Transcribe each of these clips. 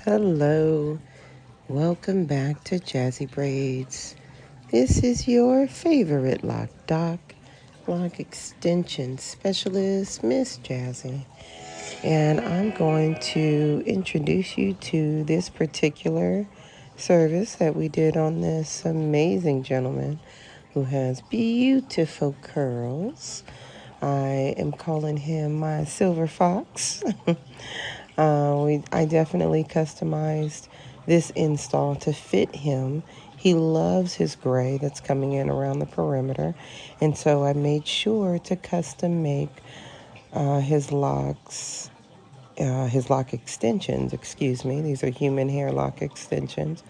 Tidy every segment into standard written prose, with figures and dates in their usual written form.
Hello, welcome back to Jazzy Braids. This is your favorite lock extension specialist, Miss Jazzy. And I'm going to introduce you to this particular service that we did on this amazing gentleman who has beautiful curls. I am calling him my silver fox. I definitely customized this install to fit him. He loves his gray that's coming in around the perimeter, and so I made sure to custom make his locks, his lock extensions, excuse me. These are human hair lock extensions,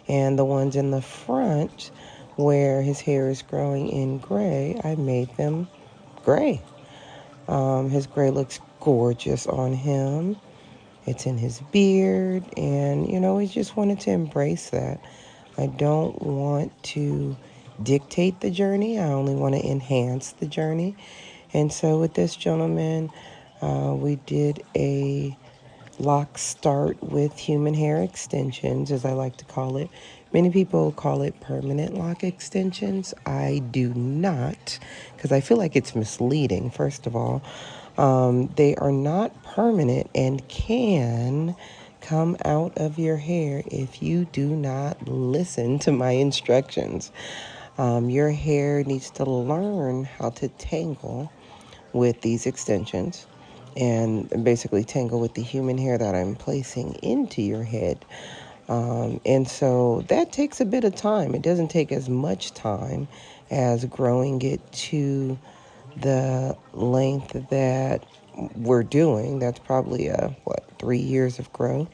and the ones in the front where his hair is growing in gray, I made them gray. His gray looks gorgeous on him. It's in his beard, and we just wanted to embrace that. I don't want to dictate the journey, I only want to enhance the journey. And so, with this gentleman, we did a lock start with human hair extensions, as I like to call it. Many people call it permanent lock extensions. I do not, because I feel like it's misleading, first of all. They are not permanent and can come out of your hair if you do not listen to my instructions. Your hair needs to learn how to tangle with these extensions and basically tangle with the human hair that I'm placing into your head. And so that takes a bit of time. It doesn't take as much time as growing it to the length that we're doing. That's probably 3 years of growth.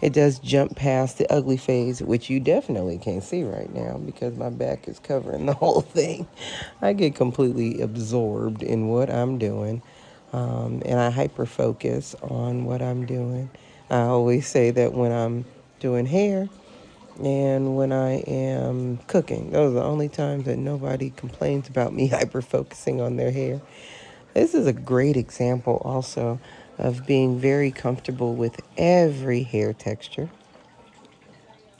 It does jump past the ugly phase, which you definitely can't see right now because my back is covering the whole thing. I get completely absorbed in what I'm doing, and I hyper focus on what I'm doing. I always say that when I'm doing hair and when I am cooking, those are the only times that nobody complains about me hyper focusing on their hair. This is a great example also of being very comfortable with every hair texture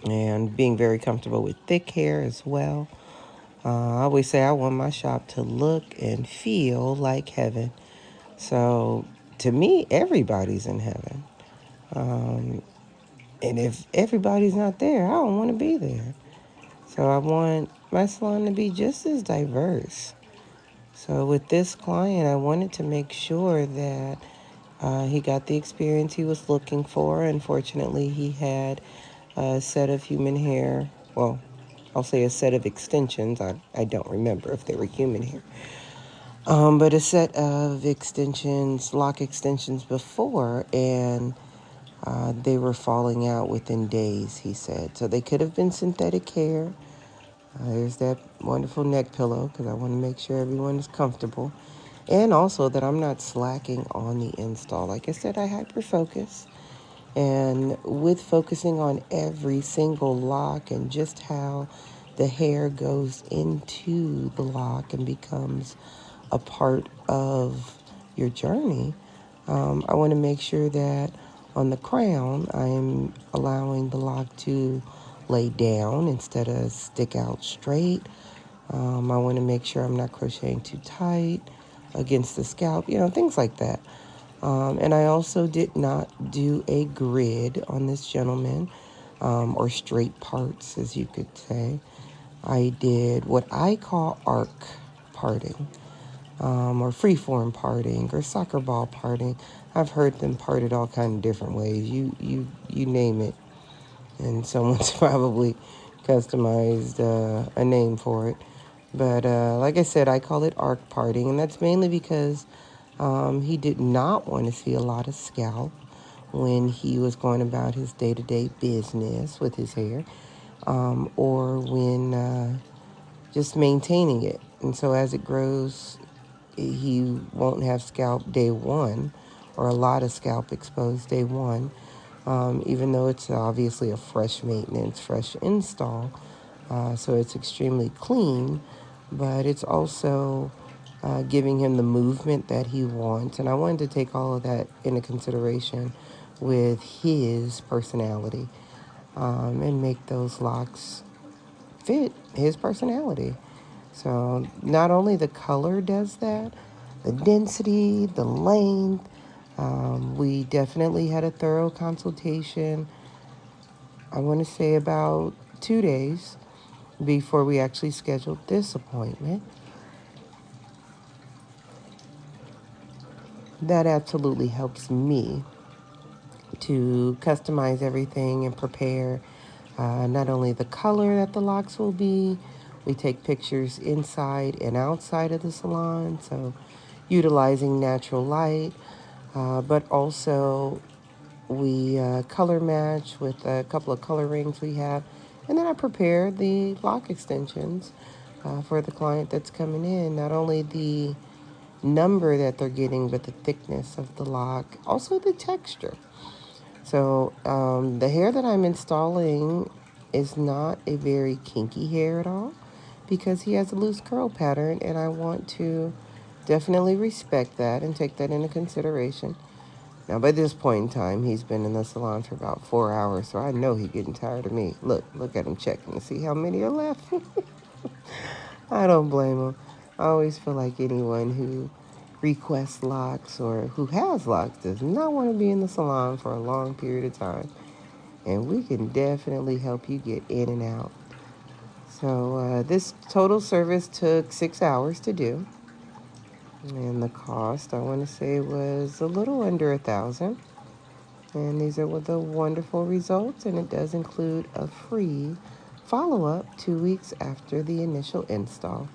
and being very comfortable with thick hair as well. I always say I want my shop to look and feel like heaven. So to me, everybody's in heaven. Um, and if everybody's not there, I don't want to be there. So I want my salon to be just as diverse. So with this client, I wanted to make sure that he got the experience he was looking for. Unfortunately, he had a set of human hair. Well, I'll say a set of extensions. I don't remember if they were human hair. But a set of extensions, lock extensions before, and they were falling out within days, he said. So they could have been synthetic hair. There's that wonderful neck pillow because I want to make sure everyone is comfortable. And also that I'm not slacking on the install. Like I said, I hyper focus. And with focusing on every single lock and just how the hair goes into the lock and becomes a part of your journey, I want to make sure that on the crown, I'm allowing the lock to lay down instead of stick out straight. I want to make sure I'm not crocheting too tight against the scalp, things like that. And I also did not do a grid on this gentleman, or straight parts, as you could say. I did what I call arc parting, or freeform parting, or soccer ball parting. I've heard them parted all kind of different ways. You name it, and someone's probably customized a name for it. But like I said, I call it arc parting, and that's mainly because he did not want to see a lot of scalp when he was going about his day-to-day business with his hair, or when just maintaining it. And so as it grows, he won't have scalp day one, or a lot of scalp exposed day one, even though it's obviously a fresh maintenance, fresh install. So it's extremely clean, but it's also giving him the movement that he wants. And I wanted to take all of that into consideration with his personality, and make those locks fit his personality. So not only the color does that, the density, the length. We definitely had a thorough consultation. I want to say about 2 days before we actually scheduled this appointment. That absolutely helps me to customize everything and prepare not only the color that the locks will be, we take pictures inside and outside of the salon, so utilizing natural light, but also we color match with a couple of color rings we have. And then I prepare the lock extensions for the client that's coming in. Not only the number that they're getting, but the thickness of the lock, also the texture. So the hair that I'm installing is not a very kinky hair at all because he has a loose curl pattern, and I want to definitely respect that and take that into consideration. Now, by this point in time, he's been in the salon for about 4 hours, so I know he's getting tired of me. Look at him checking to see how many are left. I don't blame him. I always feel like anyone who requests locks or who has locks does not want to be in the salon for a long period of time. And we can definitely help you get in and out. So this total service took 6 hours to do. And the cost, I want to say, was a little under $1,000. And these are with the wonderful results, and it does include a free follow-up 2 weeks after the initial install.